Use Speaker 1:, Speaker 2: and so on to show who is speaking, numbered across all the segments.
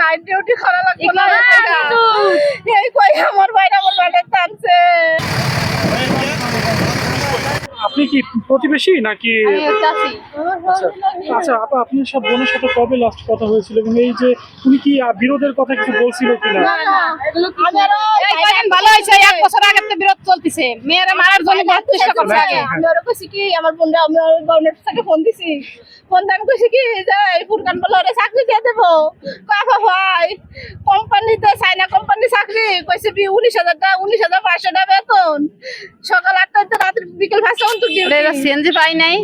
Speaker 1: Night duty করা লাগবে না এই কই আমার বাইরে টানছে।
Speaker 2: আপনি কি প্রতিবেশী নাকি?
Speaker 1: চাচি
Speaker 2: আচ্ছা আপা, আপনার সব বোনের সাথে কবে লাস্ট কথা হয়েছিল এবং এই যে উনি কি বিরোধের কথা কিছু বলছিল কিনা?
Speaker 1: ভালো হয়েছে, 1 বছর আগে থেকে বিরোধ চলতেছে, মেয়েরা মারার জন্য চেষ্টা করছে। আমি ওরা কইছি কি আমার বোনরা, আমি ওর বোনের সাথে ফোন দিছি, ফোন দিয়ে আমি কইছি কি যে এই ফুরকান বলে ওরা চাকরি দিয়ে দেবো। কাকা ভাই কোম্পানিতে চাইনা কোম্পানি চাকরি কইছে 19,000 টাকা, 19,500 টাকা বেতন, সকাল 8টা থেকে রাত বিকেল 5টা পর্যন্ত ডিউটি।
Speaker 3: সিএনজি পাই নাই।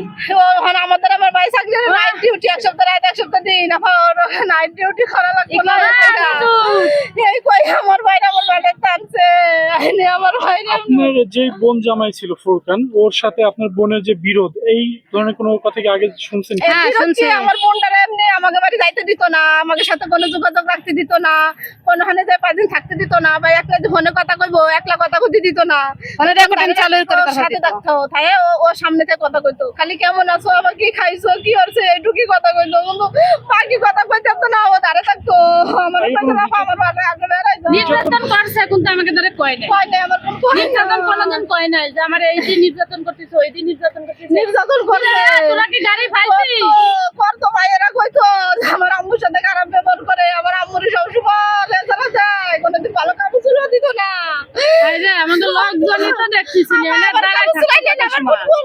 Speaker 1: ওখানে আমার ভাই চাকরি নাইট ডিউটি, 1 সপ্তাহ রাত 1 সপ্তাহ দিন, আবার নাইট ডিউটি করা লাগবে না এই কই আমার বাইরে টানছে। আমার ভাই
Speaker 2: আপনার যে বোন জামাই ছিল ফুরকান, ওর সাথে আপনার বোনের যে বিরোধ, এই ধরনের কোনো কথা কি আগে শুনছেন?
Speaker 3: হ্যাঁ, শুনছি।
Speaker 1: আমার বোনটারা এমনি আমাকে বাড়ি যাইতে দিত না, আমাকে সাথে কোনো যোগাযোগ রাখতে দিত না, কোনোখানে যে 5 দিন থাকতে দিত না, বা একলা ফোনে কথা কইবো, একলা কথা কইতে দিত না,
Speaker 3: মানে রেকর্ডিং চালু করে
Speaker 1: ওর সাথে থাকতো, তাই ও সামনে থেকে কথা কইতো, খালি কেমন আছো, আবার কি খাইছো, কি হচ্ছে, এইটুকুই কথা কইতো, কিন্তু বাকি কথা কইতে তো না, ও দাঁড়ে থাকতো। আমার কাছে রাখা আমার বাড়ি আগে বেড়াই
Speaker 3: নির্যাতন করছে, কিন্তু আমাকে ধরে কয় নাই।
Speaker 1: কয় নাই, আমার কোন কয় নাই।
Speaker 3: নির্যাতন কোনোদিন কয় নাই যে আমার এই যে নির্যাতন করতেছে, ওই দিন নির্যাতন করতেছে।
Speaker 1: নির্যাতন করে
Speaker 3: তোরা কি গাড়ি পাইছিস?
Speaker 1: করতো ভাইয়েরা কইতো যে আমার আম্মুর সাথে খারাপ ব্যবহার করে, আমার আম্মুর সবসময় লেজারা যায়, কোনোদিন ভালো কাপড় চুলো দিত না।
Speaker 3: এই যে আমাদের লোকজনই তো দেখতেছিলি, আমরা দাঁড়ায় থাকতে
Speaker 1: আমার ফোন